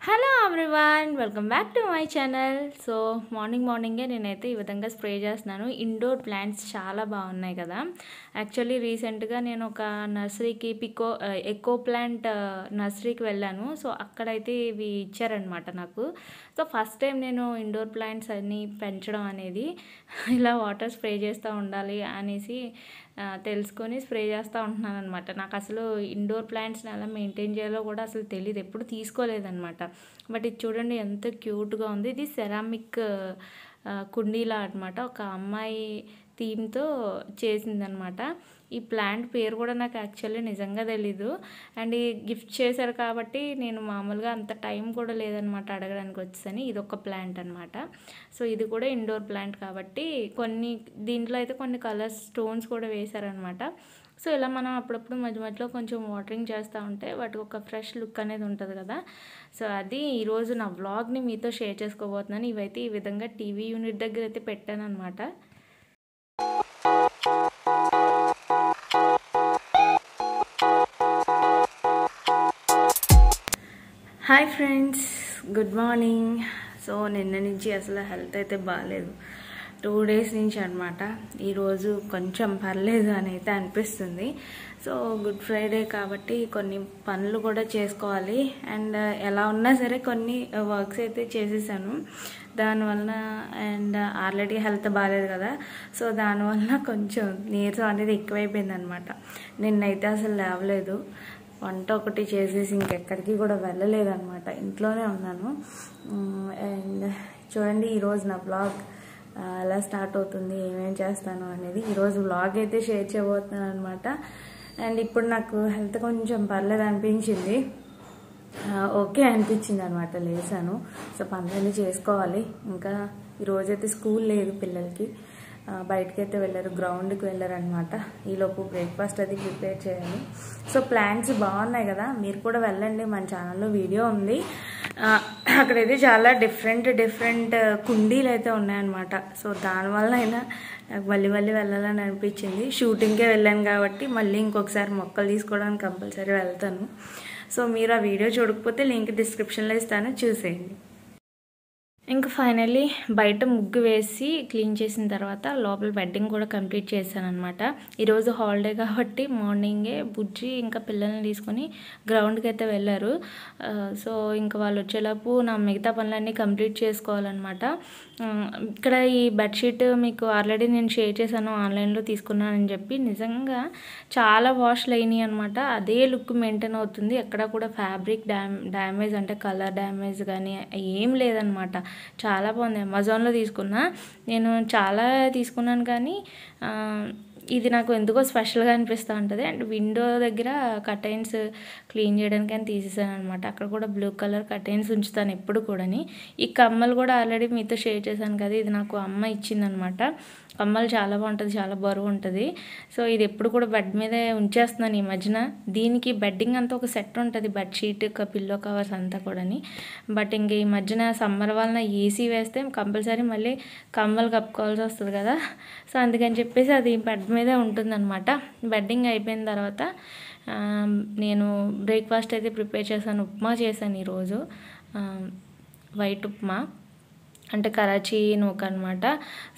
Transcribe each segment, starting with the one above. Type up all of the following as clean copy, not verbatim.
Hello everyone, welcome back to my channel. So మార్నింగే నేనైతే ఈ విధంగా స్ప్రే చేస్తున్నాను. ఇండోర్ ప్లాంట్స్ చాలా బాగున్నాయి కదా. యాక్చువల్లీ రీసెంట్గా నేను ఒక నర్సరీకి ఎకో ప్లాంట్ నర్సరీకి వెళ్ళాను. సో అక్కడైతే ఇవి ఇచ్చారనమాట నాకు. సో ఫస్ట్ టైం నేను ఇండోర్ ప్లాంట్స్ అన్నీ పెంచడం అనేది ఇలా వాటర్ స్ప్రే చేస్తూ ఉండాలి అనేసి తెలుసుకొని స్ప్రే చేస్తూ ఉంటున్నాను అనమాట. నాకు అసలు ఇండోర్ ప్లాంట్స్ని ఎలా మెయింటైన్ చేయాలో కూడా అసలు తెలియదు, ఎప్పుడు తీసుకోలేదన్నమాట. బట్ ఇది చూడండి ఎంత క్యూట్గా ఉంది. ఇది సెరామిక్ కుండీలా అనమాట, ఒక అమ్మాయి థీమ్తో చేసిందనమాట. ఈ ప్లాంట్ పేరు కూడా నాకు యాక్చువల్లీ నిజంగా తెలీదు. అండ్ ఈ గిఫ్ట్ చేశారు కాబట్టి నేను మామూలుగా అంత టైం కూడా లేదనమాట అడగడానికి వచ్చేసని. ఇది ఒక ప్లాంట్ అనమాట. సో ఇది కూడా ఇండోర్ ప్లాంట్ కాబట్టి దీంట్లో అయితే కొన్ని కలర్స్ స్టోన్స్ కూడా వేశారనమాట. సో ఇలా మనం అప్పుడప్పుడు మధ్యలో కొంచెం వాటరింగ్ చేస్తూ ఉంటే వాటికి ఒక ఫ్రెష్ లుక్ అనేది ఉంటుంది కదా. సో అది ఈరోజు నా వ్లాగ్ని మీతో షేర్ చేసుకోబోతున్నాను. ఇవైతే ఈ విధంగా టీవీ యూనిట్ దగ్గర అయితే పెట్టాను అనమాట. Hi friends, good morning. So నిన్న నుంచి అసలు హెల్త్ అయితే బాగాలేదు, 2 days నుంచి అనమాట. ఈరోజు కొంచెం పర్లేదు అని అయితే అనిపిస్తుంది. సో గుడ్ ఫ్రైడే కాబట్టి కొన్ని పనులు కూడా చేసుకోవాలి. అండ్ ఎలా ఉన్నా సరే కొన్ని వర్క్స్ అయితే చేసేసాను దానివల్ల. అండ్ ఆల్రెడీ హెల్త్ బాగాలేదు కదా, సో దానివల్ల కొంచెం నీరసం అనేది ఎక్కువైపోయింది అనమాట. నిన్నైతే అసలు లేవలేదు, వంట ఒకటి చేసేసి ఇంకెక్కడికి కూడా వెళ్ళలేదన్నమాట, ఇంట్లోనే ఉన్నాను. అండ్ చూడండి ఈరోజు నా బ్లాగ్ ఎలా స్టార్ట్ అవుతుంది, ఏమేం చేస్తాను అనేది ఈరోజు బ్లాగ్ అయితే షేర్ చేయబోతున్నాను అనమాట. అండ్ ఇప్పుడు నాకు హెల్త్ కొంచెం పర్లేదు అనిపించింది, ఓకే అనిపించింది అనమాట. లేసాను, సో పనులన్నీ చేసుకోవాలి. ఇంకా ఈరోజైతే స్కూల్ లేదు పిల్లలకి, బయటకి అయితే వెళ్ళారు, గ్రౌండ్కి వెళ్ళారనమాట. ఈలోపు బ్రేక్ఫాస్ట్ అది ప్రిపేర్ చేయాలి. సో ప్లాంట్స్ బాగున్నాయి కదా, మీరు కూడా వెళ్ళండి, మన ఛానల్లో వీడియో ఉంది. అక్కడైతే చాలా డిఫరెంట్ కుండీలు అయితే ఉన్నాయన్నమాట. సో దానివల్ల అయినా నాకు మళ్ళీ వెళ్ళాలని అనిపించింది. షూటింగ్కే వెళ్ళాను కాబట్టి మళ్ళీ ఇంకొకసారి మొక్కలు తీసుకోవడానికి కంపల్సరీ వెళ్తాను. సో మీరు ఆ వీడియో చూడకపోతే లింక్ డిస్క్రిప్షన్లో ఇస్తాను, చూసేయండి. ఇంకా ఫైనల్లీ బయట ముగ్గు వేసి క్లీన్ చేసిన తర్వాత లోపల బెడ్డింగ్ కూడా కంప్లీట్ చేశాను అనమాట. ఈరోజు హాలిడే కాబట్టి మార్నింగే బుజ్జి ఇంకా పిల్లల్ని తీసుకొని గ్రౌండ్కి అయితే వెళ్ళారు. సో ఇంకా వాళ్ళు వచ్చేలోపు నా మిగతా పనులన్నీ కంప్లీట్ చేసుకోవాలన్నమాట. ఇక్కడ ఈ బెడ్షీట్ మీకు ఆల్రెడీ నేను షేర్ చేశాను, ఆన్లైన్లో తీసుకున్నానని చెప్పి. నిజంగా చాలా వాష్లు అయినాయి అనమాట. అదే లుక్ మెయింటైన్ అవుతుంది, ఎక్కడ కూడా ఫ్యాబ్రిక్ డ్యామేజ్ అంటే కలర్ డ్యామేజ్ కానీ ఏం లేదనమాట. చాలా బాగుంది. అమెజాన్లో తీసుకున్నా, నేను చాలా తీసుకున్నాను కానీ ఇది నాకు ఎందుకో స్పెషల్గా అనిపిస్తూ ఉంటుంది. అండ్ విండో దగ్గర కర్టైన్స్ క్లీన్ చేయడానికి అని తీసేసాను అనమాట. అక్కడ కూడా బ్లూ కలర్ కర్టైన్స్ ఉంచుతాను ఎప్పుడు కూడాని. ఈ కమ్మలు కూడా ఆల్రెడీ మీతో షేర్ చేశాను కదా, ఇది నాకు అమ్మ ఇచ్చిందనమాట. కమ్మలు చాలా బాగుంటుంది, చాలా బరువు ఉంటుంది. సో ఇది ఎప్పుడు కూడా బెడ్ మీదే ఉంచేస్తున్నాను ఈ మధ్యన. దీనికి బెడ్డింగ్ అంతా ఒక సెట్ ఉంటుంది, బెడ్షీట్ పిల్లో కవర్స్ అంతా కూడాని. బట్ ఇంక ఈ మధ్యన సమ్మర్ వలన ఏసీ వేస్తే కంపల్సరీ మళ్ళీ కమ్మలు కప్పుకోవాల్సి వస్తుంది కదా. సో అందుకని చెప్పేసి అది బెడ్ మీదే ఉంటుందన్నమాట. బెడ్డింగ్ అయిపోయిన తర్వాత నేను బ్రేక్ఫాస్ట్ అయితే ప్రిపేర్ చేశాను. ఉప్మా చేశాను ఈరోజు, వైట్ ఉప్మా అంటే కరాచీ నూక అనమాట.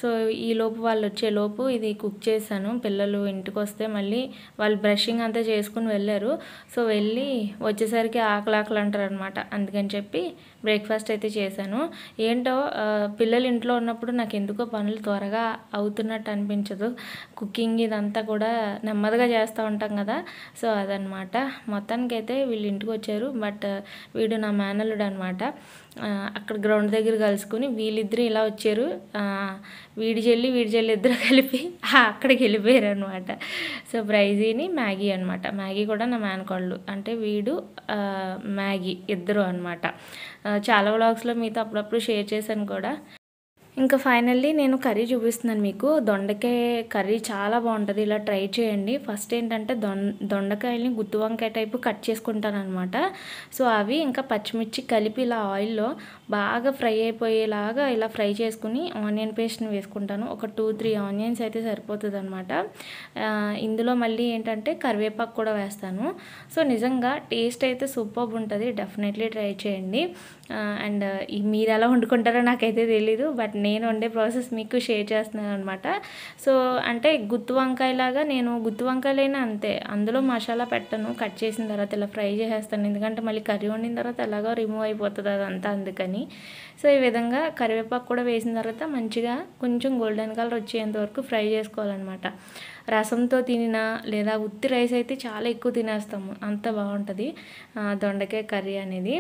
సో ఈలోపు వాళ్ళు వచ్చేలోపు ఇది కుక్ చేశాను. పిల్లలు ఇంటికి వస్తే మళ్ళీ వాళ్ళు బ్రషింగ్ అంతా చేసుకుని వెళ్ళారు. సో వెళ్ళి వచ్చేసరికి ఆకలి అంటారు అనమాట. అందుకని చెప్పి బ్రేక్ఫాస్ట్ అయితే చేశాను. ఏంటో పిల్లలు ఇంట్లో ఉన్నప్పుడు నాకు ఎందుకో పనులు త్వరగా అవుతున్నట్టు అనిపించదు. కుకింగ్ ఇదంతా కూడా నెమ్మదిగా చేస్తూ ఉంటాం కదా. సో అదనమాట. మొత్తానికైతే వీళ్ళు ఇంటికి వచ్చారు. బట్ వీడు నా మేనల్లుడు అనమాట. అక్కడ గ్రౌండ్ దగ్గర కలుసుకుని వీళ్ళిద్దరు ఇలా వచ్చారు. వీడి చెల్లి ఇద్దరు కలిపి అక్కడికి వెళ్ళిపోయారు అనమాట. సో ప్రైజీని మ్యాగీ అనమాట. మ్యాగీ కూడా నా మేనకోళ్ళు, అంటే వీడు మ్యాగీ ఇద్దరు అనమాట. చాలా వ్లాగ్స్లో మీతో అప్పుడప్పుడు షేర్ చేశాను కూడా. ఇంకా ఫైనల్లీ నేను కర్రీ చూపిస్తున్నాను మీకు. దొండకాయ కర్రీ చాలా బాగుంటుంది, ఇలా ట్రై చేయండి. ఫస్ట్ ఏంటంటే దొండకాయలని గుత్తి వంకాయ టైపు కట్ చేసుకుంటానమాట. సో అవి ఇంకా పచ్చిమిర్చి కలిపి ఇలా ఆయిల్లో బాగా ఫ్రై అయిపోయేలాగా ఇలా ఫ్రై చేసుకుని ఆనియన్ పేస్ట్ని వేసుకుంటాను. ఒక 2-3 ఆనియన్స్ అయితే సరిపోతుంది అనమాట. ఇందులో మళ్ళీ ఏంటంటే కరివేపాకు కూడా వేస్తాను. సో నిజంగా టేస్ట్ అయితే సూపర్ ఉంటుంది, డెఫినెట్లీ ట్రై చేయండి. అండ్ మీరు ఎలా వండుకుంటారో నాకైతే తెలీదు, బట్ నేను వండే ప్రాసెస్ మీకు షేర్ చేస్తున్నాను అనమాట. సో అంటే గుత్తి వంకాయలాగా, నేను గుత్తి వంకాయలైనా అంతే, అందులో మసాలా పెట్టను. కట్ చేసిన తర్వాత ఇలా ఫ్రై చేసేస్తాను, ఎందుకంటే మళ్ళీ కర్రీ వండిన తర్వాత ఎలాగో రిమూవ్ అయిపోతుంది అదంతా, అందుకని. సో ఈ విధంగా కరివేపాకు కూడా వేసిన తర్వాత మంచిగా కొంచెం గోల్డెన్ కలర్ వచ్చేంత వరకు ఫ్రై చేసుకోవాలన్నమాట. రసంతో తినినా లేదా ఉత్తి రైస్ అయితే చాలా ఎక్కువ తినేస్తాము, అంత బాగుంటుంది దొండకాయ కర్రీ అనేది.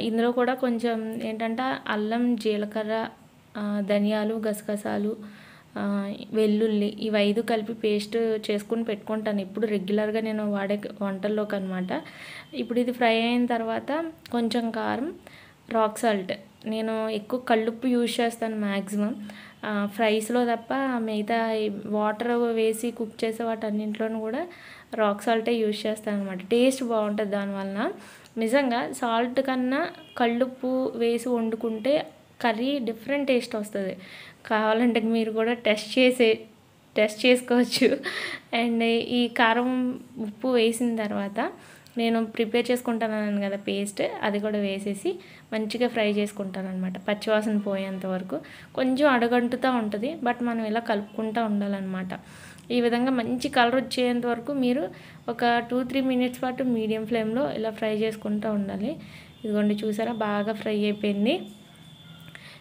ఇందులో కూడా కొంచెం ఏంటంటే అల్లం, జీలకర్ర, ధనియాలు, గసగసాలు, వెల్లుల్లి, ఇవి 5 కలిపి పేస్ట్ చేసుకుని పెట్టుకుంటాను ఇప్పుడు రెగ్యులర్గా నేను వాడే వంటల్లోకి అనమాట. ఇప్పుడు ఇది ఫ్రై అయిన తర్వాత కొంచెం కారం, రాక్ సాల్ట్, నేను ఎక్కువ కల్లుప్పు యూజ్ చేస్తాను మ్యాక్సిమం ఫ్రైస్లో తప్ప, మిగతా వాటర్ వేసి కుక్ చేసే వాటన్నింటిలోనూ కూడా రాక్ సాల్టే యూజ్ చేస్తాను అనమాట. టేస్ట్ బాగుంటుంది దానివలన. నిజంగా సాల్ట్ కన్నా కల్లుప్పు వేసి వండుకుంటే కర్రీ డిఫరెంట్ టేస్ట్ వస్తుంది. కావాలంటే మీరు కూడా టెస్ట్ చేసుకోవచ్చు. అండ్ ఈ కారం, ఉప్పు వేసిన తర్వాత నేను ప్రిపేర్ చేసుకుంటాను కదా పేస్ట్, అది కూడా వేసేసి మంచిగా ఫ్రై చేసుకుంటాను అనమాట, పచ్చివాసన పోయేంత వరకు. కొంచెం అడగంటుతూ ఉంటుంది, బట్ మనం ఇలా కలుపుకుంటూ ఉండాలన్నమాట. ఈ విధంగా మంచి కలర్ వచ్చేంత వరకు మీరు ఒక 2-3 మినిట్స్ పాటు మీడియం ఫ్లేమ్లో ఇలా ఫ్రై చేసుకుంటూ ఉండాలి. ఇదిగోండి చూసారా, బాగా ఫ్రై అయిపోయింది.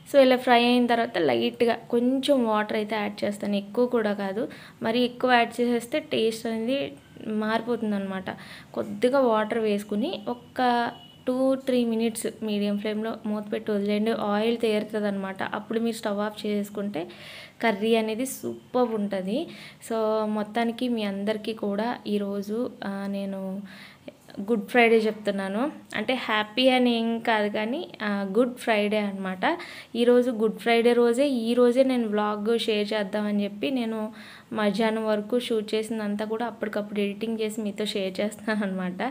సో ఇలా ఫ్రై అయిన తర్వాత లైట్గా కొంచెం వాటర్ అయితే యాడ్ చేస్తాను, ఎక్కువ కూడా కాదు. మరి ఎక్కువ యాడ్ చేసేస్తే టేస్ట్ అనేది మారిపోతుంది అనమాట. కొద్దిగా వాటర్ వేసుకుని ఒక 2-3 మినిట్స్ మీడియం ఫ్లేమ్లో మూత పెట్టి వదిలేండి, ఆయిల్ తేరుతుంది అనమాట. అప్పుడు మీరు స్టవ్ ఆఫ్ చేసుకుంటే కర్రీ అనేది సూపర్ ఉంటుంది. సో మొత్తానికి మీ అందరికీ కూడా ఈరోజు నేను గుడ్ ఫ్రైడే చెప్తున్నాను, అంటే హ్యాపీ అని ఏం కాదు కానీ గుడ్ ఫ్రైడే అనమాట. ఈరోజు గుడ్ ఫ్రైడే ఈరోజే నేను వ్లాగ్ షేర్ చేద్దామని చెప్పి నేను మధ్యాహ్నం వరకు షూట్ చేసిందంతా కూడా అప్పటికప్పుడు ఎడిటింగ్ చేసి మీతో షేర్ చేస్తున్నాను అనమాట.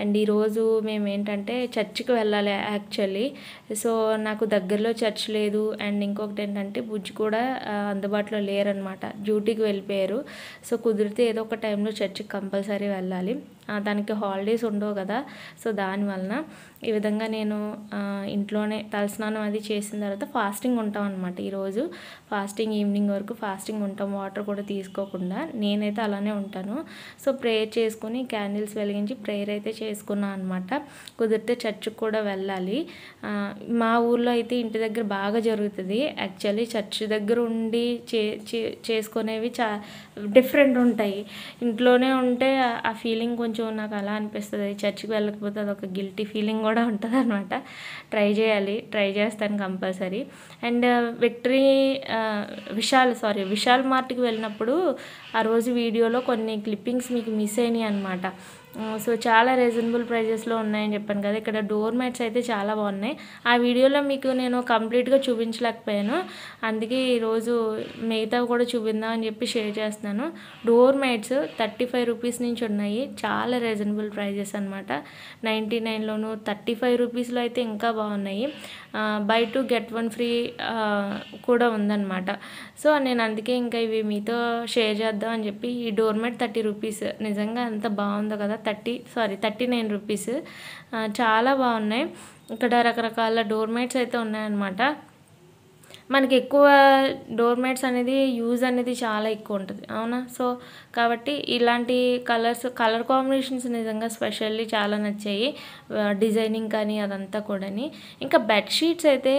అండ్ ఈరోజు మేము ఏంటంటే చర్చికి వెళ్ళాలి యాక్చువల్లీ. సో నాకు దగ్గరలో చర్చ్ లేదు, అండ్ ఇంకొకటి ఏంటంటే బుజ్జి కూడా అందుబాటులో లేరనమాట, డ్యూటీకి వెళ్ళిపోయారు. సో కుదిరితే ఏదో ఒక టైంలో చర్చికి కంపల్సరీ వెళ్ళాలి, దానికి హాలిడేస్ ఉండవు కదా. సో దానివలన ఈ విధంగా నేను ఇంట్లోనే తలస్నానం అది చేసిన తర్వాత ఫాస్టింగ్ ఉంటాం అనమాట. ఈరోజు ఫాస్టింగ్, ఈవినింగ్ వరకు ఫాస్టింగ్ ఉంటాం, వాటర్ కూడా తీసుకోకుండా. నేనైతే అలానే ఉంటాను. సో ప్రేయర్ చేసుకుని క్యాండిల్స్ వెలిగించి ప్రేయర్ అయితే చేసుకున్నాను అనమాట. కుదిరితే చర్చికి కూడా వెళ్ళాలి. మా ఊర్లో అయితే ఇంటి దగ్గర బాగా జరుగుతుంది యాక్చువల్లీ. చర్చ్ దగ్గర ఉండి చేసుకునేవి డిఫరెంట్ ఉంటాయి. ఇంట్లోనే ఉంటే ఆ ఫీలింగ్ కొంచెం నాకు అలా అనిపిస్తుంది, చర్చికి వెళ్ళకపోతే అదొక గిల్టీ ఫీలింగ్ కూడా ఉంటుంది అనమాట. ట్రై చేస్తాను కంపల్సరీ. అండ్ విశాల్ మార్ట్కి వెళ్ళినప్పుడు ఆ రోజు వీడియోలో కొన్ని క్లిప్పింగ్స్ మీకు మిస్ అయినాయి అనమాట. సో చాలా రీజనబుల్ ప్రైజెస్లో ఉన్నాయని చెప్పాను కదా. ఇక్కడ డోర్ మ్యాట్స్ అయితే చాలా బాగున్నాయి. ఆ వీడియోలో మీకు నేను కంప్లీట్గా చూపించలేకపోయాను, అందుకే ఈరోజు మిగతా కూడా చూపిందాం అని చెప్పి షేర్ చేస్తున్నాను. డోర్ మ్యాట్స్ 35 రూపీస్ నుంచి ఉన్నాయి, చాలా రీజనబుల్ ప్రైజెస్ అనమాట. 99లోను 35 రూపీస్లో అయితే ఇంకా బాగున్నాయి. బై 2 get 1 ఫ్రీ కూడా ఉందన్నమాట. సో నేను అందుకే ఇంకా ఇవి మీతో షేర్ చేద్దాం అని చెప్పి. ఈ డోర్ మ్యాట్ 30 రూపీస్, నిజంగా ఎంత బాగుందో కదా. 39 రూపీస్, చాలా బాగున్నాయి. ఇక్కడ రకరకాల డోర్ మ్యాట్స్ అయితే ఉన్నాయన్నమాట. మనకి ఎక్కువ డోర్ మ్యాట్స్ అనేది యూజ్ అనేది చాలా ఎక్కువ ఉంటుంది, అవునా. సో కాబట్టి ఇలాంటి కలర్ కాంబినేషన్స్ నిజంగా స్పెషల్లీ చాలా నచ్చాయి, డిజైనింగ్ కానీ అదంతా కూడాని. ఇంకా బెడ్షీట్స్ అయితే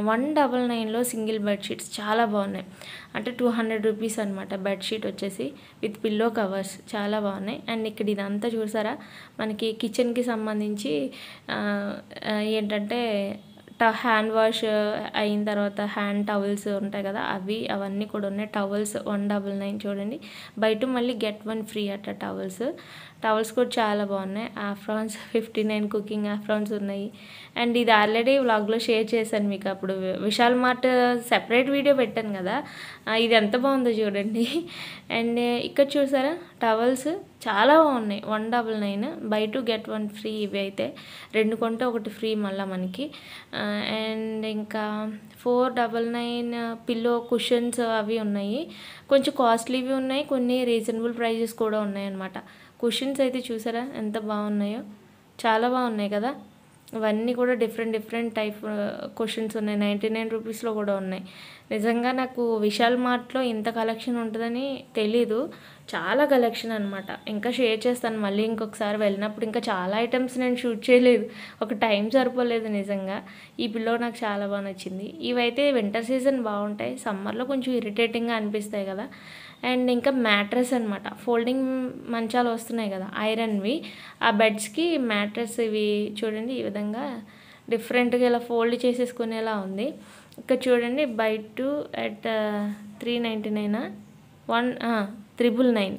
199లో సింగిల్ బెడ్షీట్స్ చాలా బాగున్నాయి, అంటే 200 రూపీస్ అనమాట. బెడ్షీట్ వచ్చేసి విత్ పిల్లో కవర్స్ చాలా బాగున్నాయి. అండ్ ఇక్కడ ఇదంతా చూసారా, మనకి కిచెన్కి సంబంధించి ఏంటంటే హ్యాండ్ వాష్ అయిన తర్వాత హ్యాండ్ టవల్స్ ఉంటాయి కదా, అవన్నీ కూడా ఉన్నాయి. టవల్స్ 199 చూడండి. బై 2 మళ్ళీ గెట్ 1 ఫ్రీ అట్ట టవల్స్ కూడా చాలా బాగున్నాయి. ఆఫ్రాన్స్ 59 కుకింగ్ ఆఫ్రాన్స్ ఉన్నాయి. అండ్ ఇది ఆల్రెడీ వ్లాగ్లో షేర్ చేశాను మీకు, అప్పుడు విశాల్ మార్ట్ సెపరేట్ వీడియో పెట్టాను కదా, ఇది ఎంత బాగుందో చూడండి. అండ్ ఇక్కడ చూసారా టవల్స్ చాలా బాగున్నాయి. 199 బై 2 గెట్ 1 ఫ్రీ. ఇవి అయితే 2 కొంటే 1 ఫ్రీ మళ్ళీ మనకి. అండ్ ఇంకా 499 పిల్లో కుషన్స్ అవి ఉన్నాయి. కొంచెం కాస్ట్లీవి ఉన్నాయి, కొన్ని రీజనబుల్ ప్రైజెస్ కూడా ఉన్నాయి అన్నమాట. కుషన్స్ అయితే చూసారా ఎంత బాగున్నాయో, చాలా బాగున్నాయి కదా. ఇవన్నీ కూడా డిఫరెంట్ టైప్ క్వశ్చన్స్ ఉన్నాయి. 99 రూపీస్లో కూడా ఉన్నాయి. నిజంగా నాకు విశాల్ మార్ట్లో ఇంత కలెక్షన్ ఉంటుందని తెలీదు. చాలా కలెక్షన్ అనమాట. ఇంకా షేర్ చేస్తాను మళ్ళీ ఇంకొకసారి వెళ్ళినప్పుడు. ఇంకా చాలా ఐటమ్స్ నేను షూట్ చేయలేదు, ఒక టైం సరిపోలేదు నిజంగా. ఈ పిల్లో నాకు చాలా బాగా నచ్చింది. ఇవైతే వింటర్ సీజన్ బాగుంటాయి, సమ్మర్లో కొంచెం ఇరిటేటింగ్గా అనిపిస్తాయి కదా. అండ్ ఇంకా మ్యాట్రెస్ అనమాట, ఫోల్డింగ్ మంచాలు వస్తున్నాయి కదా ఐరన్వి, ఆ బెడ్స్కి మ్యాట్రెస్ ఇవి చూడండి. ఈ విధంగా డిఫరెంట్గా ఇలా ఫోల్డ్ చేసేసుకునేలా ఉంది. ఇక్కడ చూడండి బై 2 at 399 199.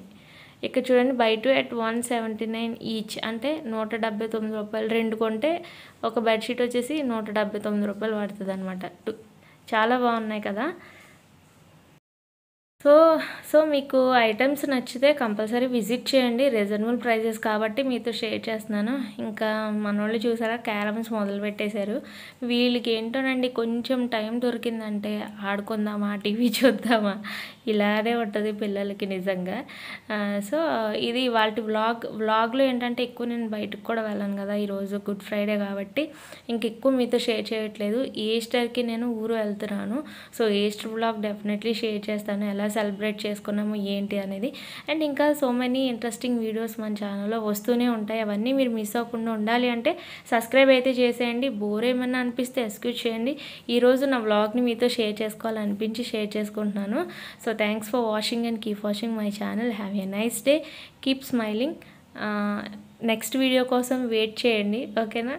ఇక్కడ చూడండి బై 2 at 179 ఈచ్, అంటే 179 రూపాయలు. 2 కొంటే ఒక బెడ్షీట్ వచ్చేసి 179 రూపాయలు పడుతుంది అనమాట. చాలా బాగున్నాయి కదా. సో మీకు ఐటమ్స్ నచ్చితే కంపల్సరీ విజిట్ చేయండి. రీజనబుల్ ప్రైజెస్ కాబట్టి మీతో షేర్ చేస్తున్నాను. ఇంకా మనోళ్ళు చూసారా క్యారమ్స్ మొదలు పెట్టేశారు. వీళ్ళకి ఏంటోనండి, కొంచెం టైం దొరికిందంటే ఆడుకుందామా, టీవీ చూద్దామా, ఇలానే ఉంటుంది పిల్లలకి నిజంగా. సో ఇది వాళ్ళ వ్లాగ్లో ఏంటంటే ఎక్కువ నేను బయటకు కూడా వెళ్ళాను కదా, ఈరోజు గుడ్ ఫ్రైడే కాబట్టి ఇంకెక్కువ మీతో షేర్ చేయట్లేదు. ఈస్టర్కి నేను ఊరు వెళ్తున్నాను. So Easter vlog definitely share చేస్తాను, ఎలా సెలబ్రేట్ చేసుకున్నాము ఏంటి అనేది. అండ్ ఇంకా సో మెనీ ఇంట్రెస్టింగ్ వీడియోస్ మన ఛానల్లో వస్తూనే ఉంటాయి. అవన్నీ మీరు మిస్ అవ్వకుండా ఉండాలి అంటే సబ్స్క్రైబ్ అయితే చేసేయండి. బోర్ ఏమన్నా అనిపిస్తే ఎక్స్క్యూజ్ చేయండి. ఈరోజు నా వ్లాగ్ని మీతో షేర్ చేసుకోవాలనిపించి షేర్ చేసుకుంటున్నాను. So thanks for watching and keep watching my channel. Have a nice day, keep smiling. Next video కోసం వెయిట్ చేయండి, ఓకేనా.